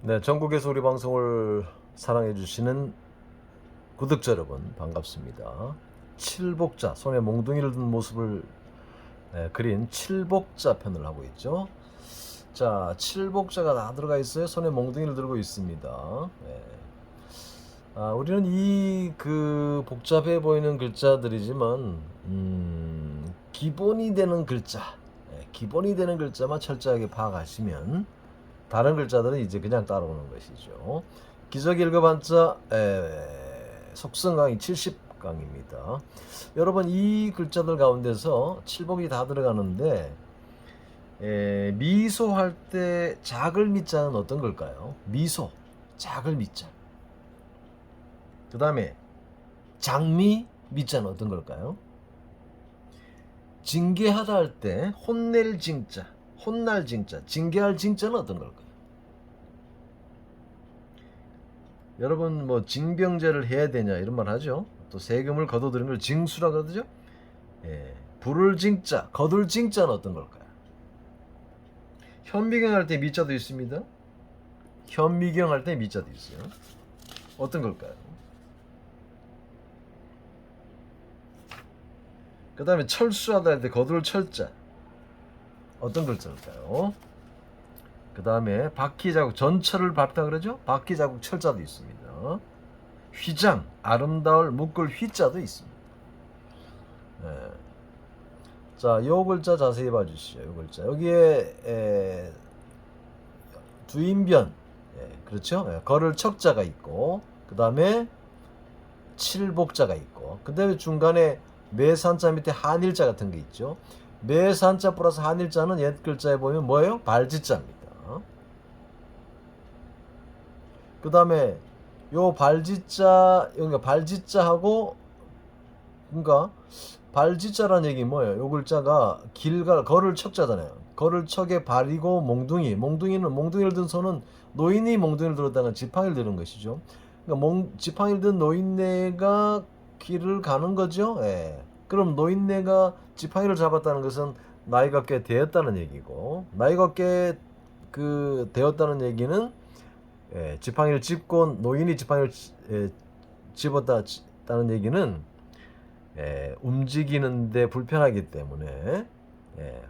네, 전국에서 우리 방송을 사랑해 주시는 구독자 여러분 반갑습니다. 칠복자, 손에 몽둥이를 든 모습을 그린 칠복자 편을 하고 있죠. 자, 칠복자가 다 들어가 있어요. 손에 몽둥이를 들고 있습니다. 우리는 이 복잡해 보이는 글자들이지만 기본이 되는 글자, 기본이 되는 글자만 철저하게 파악하시면 다른 글자들은 이제 그냥 따라오는 것이죠. 기적 읽어봤자 속성 강의 70강입니다. 여러분 이 글자들 가운데서 칠복이 다 들어가는데 미소할 때 작을 미자는 어떤 걸까요? 미소, 작을 미자. 그 다음에 장미 미자는 어떤 걸까요? 징계하다 할 때 혼낼 징자, 혼날 징자, 징계할 징자는 어떤 걸까요? 여러분 뭐 징병제를 해야 되냐 이런 말 하죠. 또 세금을 거둬들이는 걸 징수라 그러죠. 불을 징자, 거둘 징자는 어떤 걸까요? 현미경 할 때 미자도 있습니다. 현미경 할 때 미자도 있어요. 어떤 걸까요? 그 다음에 철수하다 할 때 거둘 철자 어떤 글자일까요? 그 다음에 바퀴자국 전철을 밟다 그러죠? 바퀴자국 철자도 있습니다. 휘장 아름다울 묶을 휘자도 있습니다. 자, 요 글자 자세히 봐주시죠. 요 글자 여기에 두인변 그렇죠? 걸을 척자가 있고 그 다음에 칠복자가 있고 그 다음에 중간에 매산자 밑에 한일자 같은 게 있죠. 매산자 플러스 한일자는 옛 글자에 보면 뭐예요? 발지자입니다. 그 다음에 요 발지자, 그러니까 발지자하고 그러니까 발지자라는 얘기 뭐예요? 요 글자가 길갈 걸을 척자잖아요. 걸을 척에 발이고 몽둥이, 몽둥이를 든 손은 노인이 몽둥이를 들었다가 지팡이를 드는 것이죠. 그러니까 지팡이를 든 노인네가 길을 가는 거죠. 그럼 노인네가 지팡이를 잡았다는 것은 나이가 꽤 되었다는 얘기고, 나이가 꽤 되었다는 얘기는 지팡이를 짚고 노인이 지팡이를 집었다는 얘기는 움직이는데 불편하기 때문에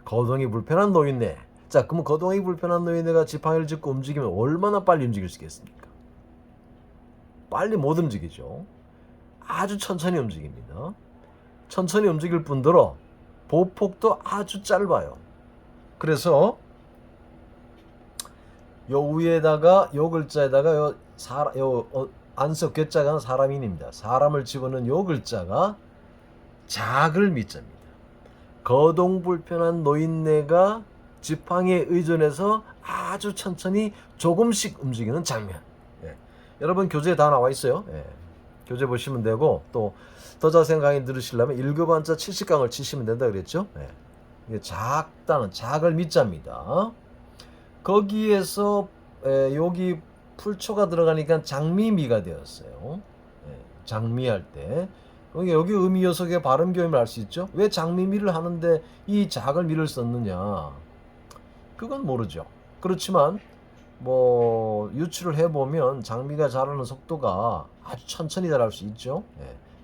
거동이 불편한 노인네. 자, 그러면 거동이 불편한 노인네가 지팡이를 짚고 움직이면 얼마나 빨리 움직일 수 있겠습니까? 빨리 못 움직이죠. 아주 천천히 움직입니다. 천천히 움직일 뿐더러 보폭도 아주 짧아요. 그래서 요 위에다가 요 글자에다가 안석 괴자가 사람인입니다. 사람을 집어넣은 요 글자가 작을 미자입니다. 거동 불편한 노인네가 지팡이에 의존해서 아주 천천히 조금씩 움직이는 장면. 여러분 교재에 다 나와 있어요. 교재 보시면 되고 또 더 자세한 강의 들으시려면 1급1자 70강을 치시면 된다 그랬죠. 이게 작다는 작을 미자입니다. 거기에서 여기 풀초가 들어가니까 장미미가 되었어요. 장미할 때 여기 의미 요석의 발음 교임을 알 수 있죠. 왜 장미미를 하는데 이 작을 미를 썼느냐? 그건 모르죠. 그렇지만 뭐 유추를 해보면 장미가 자라는 속도가 아주 천천히 자랄 수 있죠.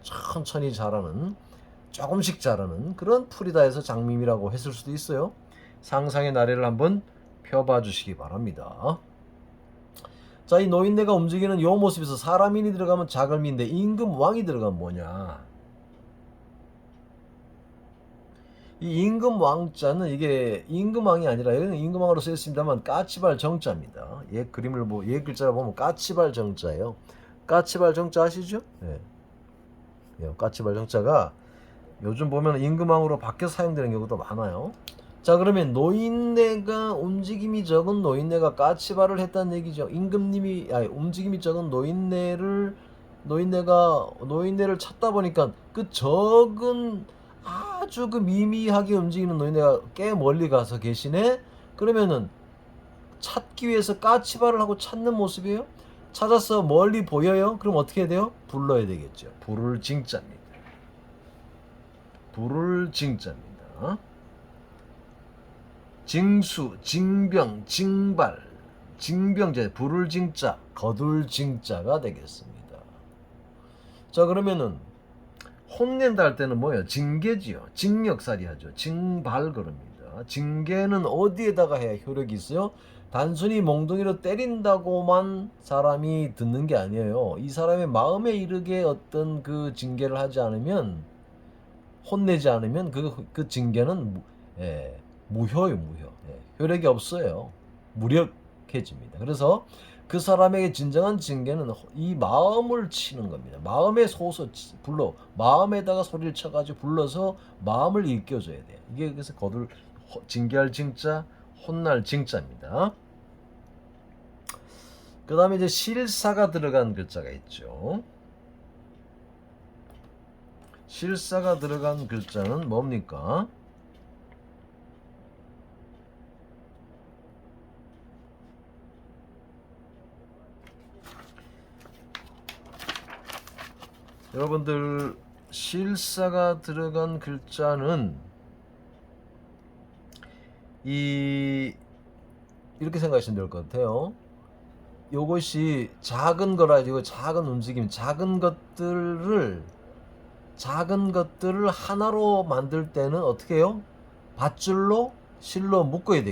천천히 자라는, 조금씩 자라는 그런 풀이다 해서 장미미라고 했을 수도 있어요. 상상의 나래를 한번 펴봐 주시기 바랍니다. 자, 이 노인네가 움직이는 요 모습에서 사람인이 들어가면 자글미인데 임금왕이 들어가면 뭐냐? 이 임금왕자는 이게 임금왕이 아니라 여기는 임금왕으로 쓰였습니다만 까치발 정자입니다. 옛 그림을 옛 글자를 보면 까치발 정자예요. 까치발 정자 아시죠? 까치발 정자가 요즘 보면 임금왕으로 바뀌어 사용되는 경우도 많아요. 자, 그러면 노인네가 움직임이 적은 노인네가 까치발을 했다는 얘기죠. 움직임이 적은 노인네를 찾다 보니까 그 적은 아주 미미하게 움직이는 노인네가 꽤 멀리 가서 계시네. 그러면은 찾기 위해서 까치발을 하고 찾는 모습이에요. 찾아서 멀리 보여요. 그럼 어떻게 해야 돼요? 불러야 되겠죠. 불을 징자입니다. 불을 징자입니다. 징수, 징병, 징발, 징병제, 불을 징자, 거둘 징자가 되겠습니다. 자, 그러면은 혼낸다 할 때는 뭐예요? 징계지요. 징역살이 하죠. 징발 그럽니다. 징계는 어디에다가 해야 효력이 있어요? 단순히 몽둥이로 때린다고만 사람이 듣는 게 아니에요. 이 사람의 마음에 이르게 어떤 그 징계를 하지 않으면, 혼내지 않으면 그 징계는 무효요, 무효. 효력이 없어요. 무력해집니다. 그래서 그 사람에게 진정한 징계는 이 마음을 치는 겁니다. 마음에 소서 불러, 마음에다가 소리를 쳐가지고 불러서 마음을 일깨워줘야 돼요. 이게 그래서 징계할 징자, 혼날 징자입니다. 그 다음에 이제 실사가 들어간 글자가 있죠. 실사가 들어간 글자는 뭡니까? 여러분들, 실사가 들어간 글자는 이렇게 생각하시면 될 것 같아요. 요것이 작은 거라, 이거 작은 움직임, 작은 것들을 하나로 만들 때는 어떻게 해요? 밧줄로 실로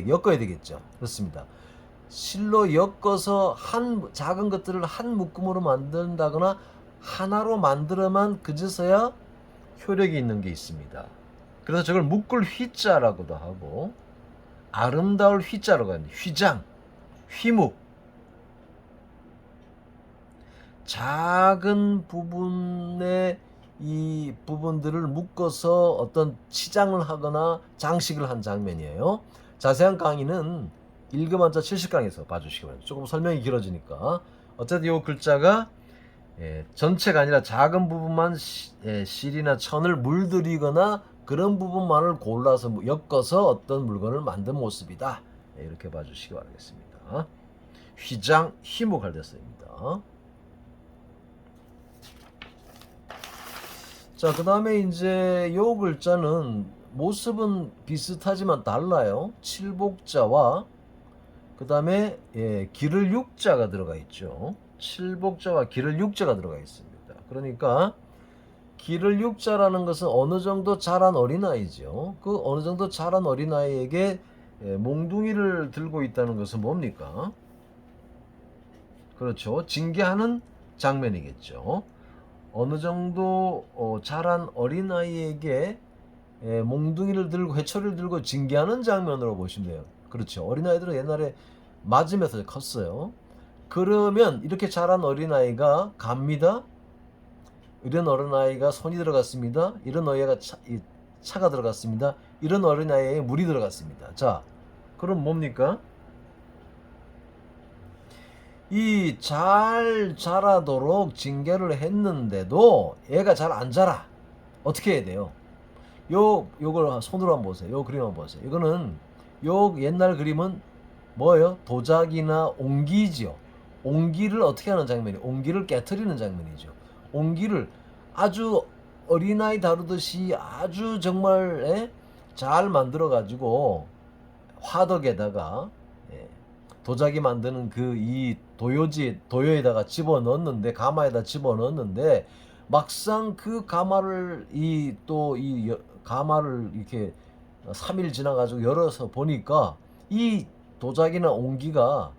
엮어야 되겠죠. 그렇습니다. 실로 엮어서 작은 것들을 한 묶음으로 만든다거나 하나로 만들어만 그제서야 효력이 있는 게 있습니다. 그래서 저걸 묶을 휘자라고도 하고, 아름다울 휘자라고 합니다. 휘장, 휘묵. 작은 부분의 이 부분들을 묶어서 어떤 치장을 하거나 장식을 한 장면이에요. 자세한 강의는 일금한자 70강에서 봐주시기 바랍니다. 조금 설명이 길어지니까. 어쨌든 이 글자가 전체가 아니라 작은 부분만 실이나 천을 물들이거나 그런 부분만을 골라서 엮어서 어떤 물건을 만든 모습이다. 이렇게 봐주시기 바라겠습니다. 휘장, 희묵할 때 쓰입니다. 자, 그 다음에 이제 요 글자는 모습은 비슷하지만 달라요. 칠복자와 그 다음에 기를 육자가 들어가 있죠. 칠복자와 기를 육자가 들어가 있습니다. 그러니까 기를 육자라는 것은 어느 정도 자란 어린아이죠. 그 어느 정도 자란 어린아이에게 몽둥이를 들고 있다는 것은 뭡니까? 그렇죠. 징계하는 장면이겠죠. 어느 정도 자란 어린아이에게 몽둥이를 들고 회초리를 들고 징계하는 장면으로 보시면 돼요. 그렇죠. 어린아이들은 옛날에 맞으면서 컸어요. 그러면 이렇게 자란 어린아이가 갑니다. 이런 어린아이가 손이 들어갔습니다. 이런 어린아이가 차가 들어갔습니다. 이런 어린아이에 물이 들어갔습니다. 자, 그럼 뭡니까? 이 잘 자라도록 징계를 했는데도 얘가 잘 안 자라. 어떻게 해야 돼요? 요걸 손으로 한번 보세요. 요 그림 한번 보세요. 이거는 요 옛날 그림은 뭐예요? 도자기나 옹기지요. 옹기를 어떻게 하는 장면이에요? 옹기를 깨트리는 장면이죠. 옹기를 아주 어린아이 다루듯이 아주 정말 잘 만들어 가지고 화덕에다가 도자기 만드는 그 이 도요에다가 집어 넣었는데, 가마에다 집어 넣었는데, 막상 그 가마를 가마를 이렇게 3일 지나가지고 열어서 보니까 이 도자기나 옹기가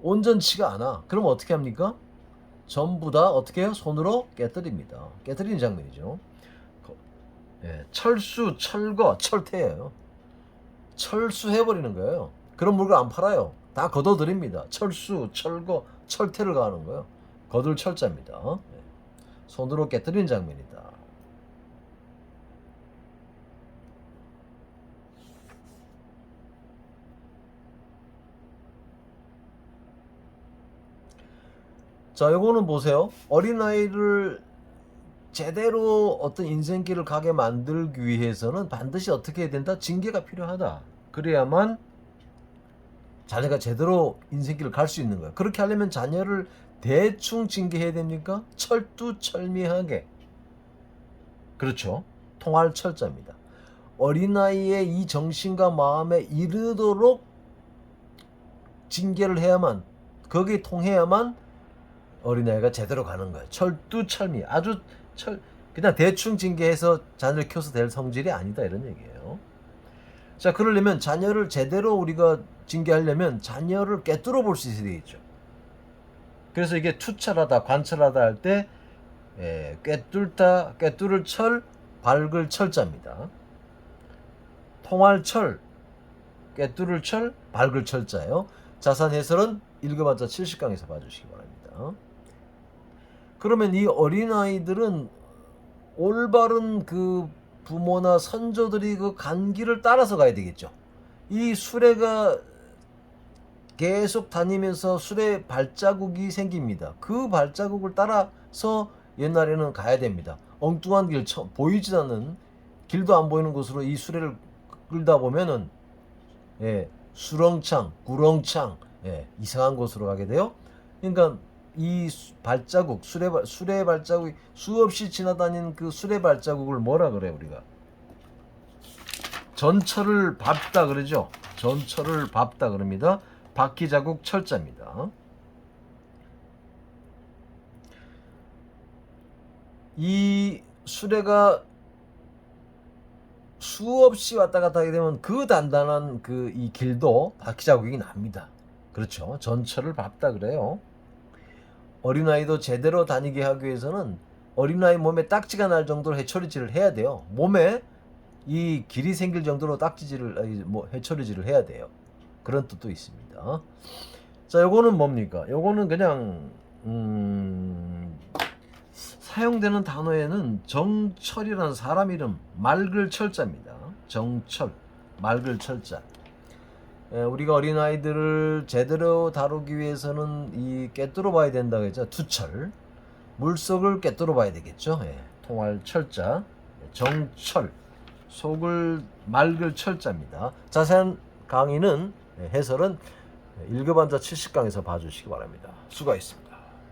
온전치가 않아. 그럼 어떻게 합니까? 전부 다 어떻게 해요? 손으로 깨뜨립니다. 깨뜨리는 장면이죠. 철수, 철거, 철퇴예요. 철수해버리는 거예요. 그런 물건 안 팔아요. 다 걷어들입니다. 철수, 철거, 철퇴를 가하는 거예요. 거둘 철자입니다. 손으로 깨뜨리는 장면이다. 자, 요거는 보세요. 어린아이를 제대로 어떤 인생길을 가게 만들기 위해서는 반드시 어떻게 해야 된다? 징계가 필요하다. 그래야만 자녀가 제대로 인생길을 갈 수 있는 거야. 그렇게 하려면 자녀를 대충 징계해야 됩니까? 철두철미하게. 그렇죠. 통할 철자입니다. 어린아이의 이 정신과 마음에 이르도록 징계를 해야만, 거기에 통해야만 어린아이가 제대로 가는 거예요. 철두철미. 아주 그냥 대충 징계해서 자녀를 키워서 될 성질이 아니다, 이런 얘기예요. 자, 그러려면 자녀를 제대로 우리가 징계하려면 자녀를 꿰뚫어 볼 수 있어야 되겠죠. 그래서 이게 투철하다, 관철하다 할 때 꿰뚫다, 꿰뚫을 철, 밝을 철자입니다. 통할 철, 꿰뚫을 철, 밝을 철자예요. 자세한 해설은 읽어봤자 70강에서 봐주시기 바랍니다. 그러면 이 어린아이들은 올바른 그 부모나 선조들이 그 간길을 따라서 가야 되겠죠. 이 수레가 계속 다니면서 수레 발자국이 생깁니다. 그 발자국을 따라서 옛날에는 가야 됩니다. 엉뚱한 길, 보이지 않는 길도 안 보이는 곳으로 이 수레를 끌다 보면은 수렁창, 구렁창, 이상한 곳으로 가게 돼요. 그러니까 이 발자국, 수레 발자국이 수없이 지나다니는 그 수레 발자국을 뭐라 그래 우리가? 전철을 밟다 그러죠. 전철을 밟다 그럽니다. 바퀴자국 철자입니다. 이 수레가 수없이 왔다 갔다 하게 되면 그 단단한 그 이 길도 바퀴자국이 납니다. 그렇죠. 전철을 밟다 그래요. 어린아이도 제대로 다니게 하기 위해서는 어린아이 몸에 딱지가 날 정도로 해처리질을 해야 돼요. 몸에 이 길이 생길 정도로 해처리질을 해야 돼요. 그런 뜻도 있습니다. 자, 요거는 뭡니까? 요거는 그냥 사용되는 단어에는 정철이라는 사람 이름, 맑을 철자입니다. 정철, 맑을 철자. 우리가 어린아이들을 제대로 다루기 위해서는 이 꿰뚫어 봐야 된다고 했죠. 투철. 물속을 꿰뚫어 봐야 되겠죠. 통할 철자. 정철. 속을 맑을 철자입니다. 자세한 강의는 해설은 읽어반자 70강에서 봐주시기 바랍니다. 수고하셨습니다.